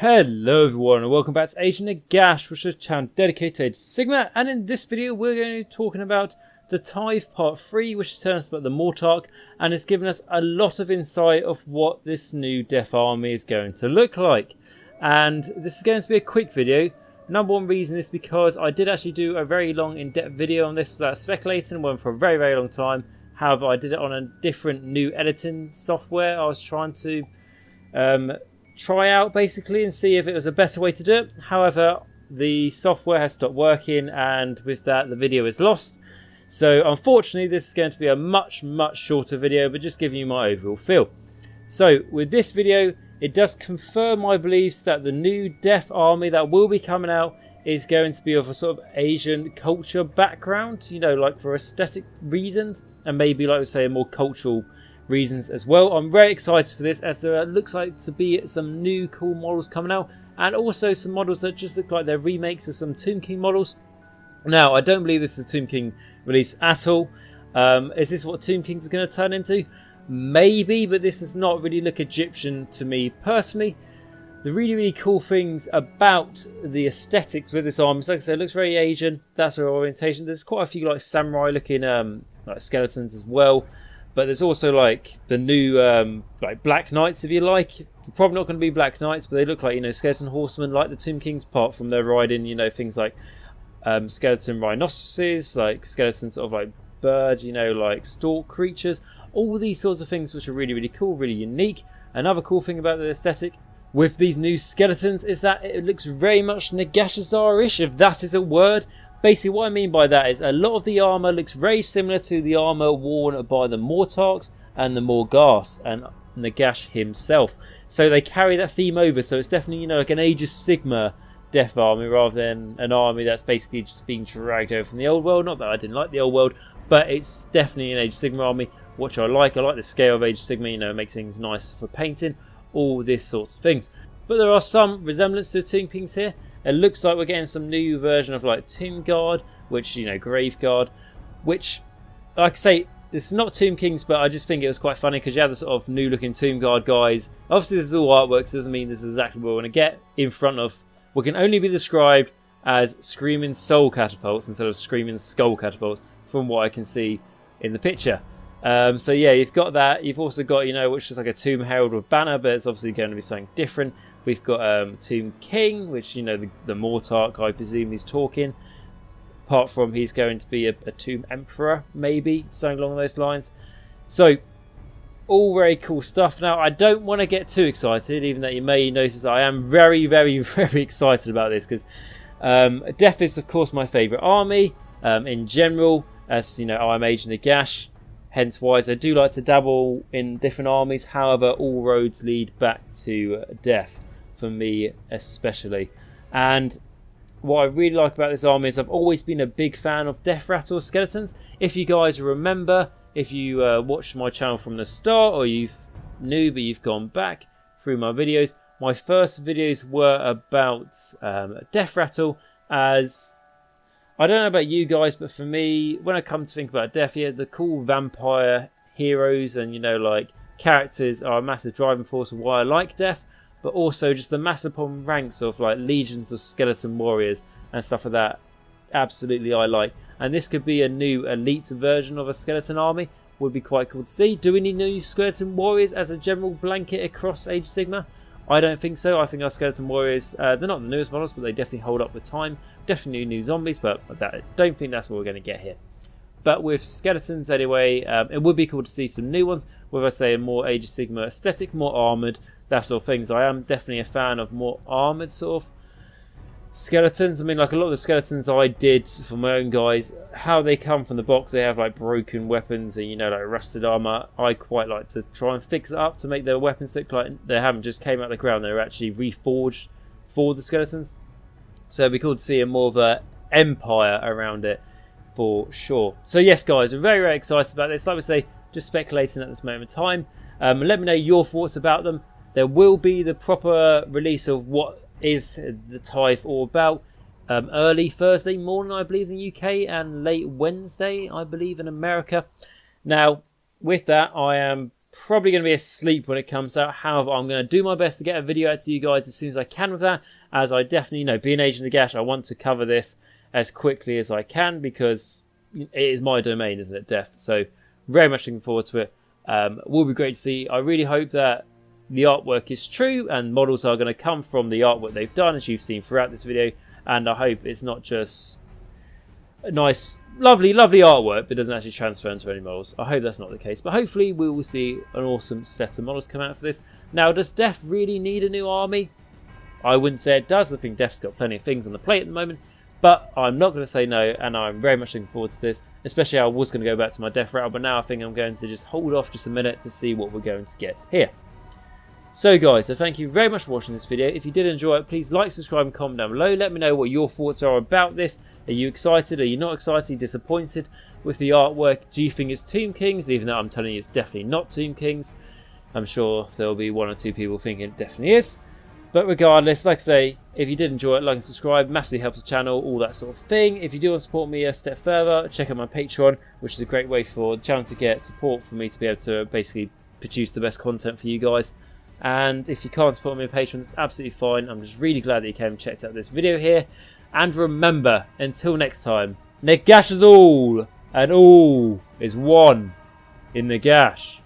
Hello everyone and welcome back to AGE of Nagash, which is a channel dedicated to Sigmar, and in this video we're going to be talking about the Tithe Part 3, which is telling us about the Mortarch, and it's given us a lot of insight of what this new Death Army is going to look like. And this is going to be a quick video. Number one reason is because I did actually do a very long in-depth video on this that speculating went for a very long time. However, I did it on a different new editing software. I was trying to try out basically and see if it was a better way to do it. However, the software has stopped working, and with that the video is lost. So unfortunately this is going to be a much shorter video, but just giving you my overall feel. So with this video, it does confirm my beliefs that the new Death Army that will be coming out is going to be of a sort of Asian culture background, you know, like for aesthetic reasons, and maybe, like we say, more cultural reasons as well. I'm very excited for this, as there looks like to be some new cool models coming out, and also some models that just look like they're remakes of some Tomb King models. Now, I don't believe this is a Tomb King release at all. Is this what Tomb Kings are going to turn into? Maybe, but this does not really look Egyptian to me personally. The really cool things about the aesthetics with this army, like I said, it looks very Asian. That's our orientation. There's quite a few like samurai looking like skeletons as well. But there's also like the new like Black Knights, if you like. They're probably not going to be Black Knights, but they look like, you know, skeleton horsemen, like the Tomb Kings, apart from their riding, you know, things like skeleton rhinoceroses, like skeleton sort of like bird, you know, like stalk creatures. All these sorts of things which are really cool, really unique. Another cool thing about the aesthetic with these new skeletons is that it looks very much Nagashazar-ish, if that is a word. Basically, what I mean by that is a lot of the armour looks very similar to the armour worn by the Mortarchs and the Morghast and Nagash himself. So they carry that theme over. So it's definitely, you know, like an AGE of Sigmar Death Army rather than an army that's basically just being dragged over from the old world. Not that I didn't like the old world, but it's definitely an AGE of Sigmar army, which I like. I like the scale of AGE of Sigmar, you know, it makes things nice for painting, all these sorts of things. But there are some resemblance to Tomb Kings here. It looks like we're getting some new version of like Tomb Guard, which, you know, Grave Guard, which, like I say, this is not Tomb Kings, but I just think it was quite funny because you have the sort of new looking Tomb Guard guys. Obviously this is all artwork, so it doesn't mean this is exactly what we're going to get in front of what can only be described as Screaming Soul Catapults instead of Screaming Skull Catapults, from what I can see in the picture. So yeah, you've got that. You've also got, you know, which is like a Tomb Herald with banner, but it's obviously going to be something different. We've got Tomb King, which, you know, the Mortarch, I presume, is talking. Apart from he's going to be a Tomb Emperor, maybe, something along those lines. So, all very cool stuff. Now, I don't want to get too excited, even though you may notice I am very excited about this, because Death is, of course, my favourite army in general. As you know, I'm AGE of Nagash. Hence why I do like to dabble in different armies. However, all roads lead back to Death, for me especially. And what I really like about this army is I've always been a big fan of Death Rattle skeletons. If you guys remember, if you watched my channel from the start, or you've new but you've gone back through my videos, my first videos were about Death Rattle, as I don't know about you guys, but for me, when I come to think about Death, yeah, the cool vampire heroes and, you know, like characters are a massive driving force of why I like Death, but also just the massive ranks of like legions of skeleton warriors and stuff like that. Absolutely, I like. And this could be a new elite version of a skeleton army. Would be quite cool to see. Do we need new skeleton warriors as a general blanket across AGE Sigmar? I don't think so. I think our skeleton warriors, they're not the newest models, but they definitely hold up with time. Definitely new zombies, but I don't think that's what we're going to get here. But with skeletons anyway, it would be cool to see some new ones, with, I say, a more AGE of Sigmar aesthetic, more armoured, that sort of things. I am definitely a fan of more armoured sort of skeletons. I mean, like a lot of the skeletons I did for my own guys, how they come from the box, they have like broken weapons and, you know, like rusted armour. I quite like to try and fix it up to make their weapons look like they haven't just came out of the ground, they're actually reforged for the skeletons. So it'd be cool to see a more of an empire around it, for sure. So yes, guys, I'm very excited about this. Like we say, just speculating at this moment in time. Let me know your thoughts about them. There will be the proper release of what is the Tithe all about early Thursday morning, I believe, in the UK, and late Wednesday, I believe, in America. Now, with that, I am probably going to be asleep when it comes out. However, I'm going to do my best to get a video out to you guys as soon as I can with that, as I definitely, being Agent of the Gash, I want to cover this as quickly as I can because it is my domain, isn't it, Death? So very much looking forward to it. Will be great to see. I really hope that the artwork is true and models are going to come from the artwork they've done, as you've seen throughout this video, and I hope it's not just a nice, lovely artwork but doesn't actually transfer into any models. I hope that's not the case, but hopefully we will see an awesome set of models come out for this. Now, does Death really need a new army? I wouldn't say it does. I think Death's got plenty of things on the plate at the moment, but I'm not going to say no, and I'm very much looking forward to this. Especially, I was going to go back to my Death route, but now I think I'm going to just hold off just a minute to see what we're going to get here. So guys, thank you very much for watching this video. If you did enjoy it, please like, subscribe and comment down below. Let me know what your thoughts are about this. Are you excited? Are you not excited? Disappointed with the artwork? Do you think it's Tomb Kings? Even though I'm telling you it's definitely not Tomb Kings. I'm sure there will be 1 or 2 people thinking it definitely is. But regardless, like I say, if you did enjoy it, like and subscribe. Massively helps the channel, all that sort of thing. If you do want to support me a step further, check out my Patreon, which is a great way for the channel to get support for me to be able to basically produce the best content for you guys. And if you can't support me on Patreon, that's absolutely fine. I'm just really glad that you came and checked out this video here. And remember, until next time, Nagash is all, and all is one in Nagash.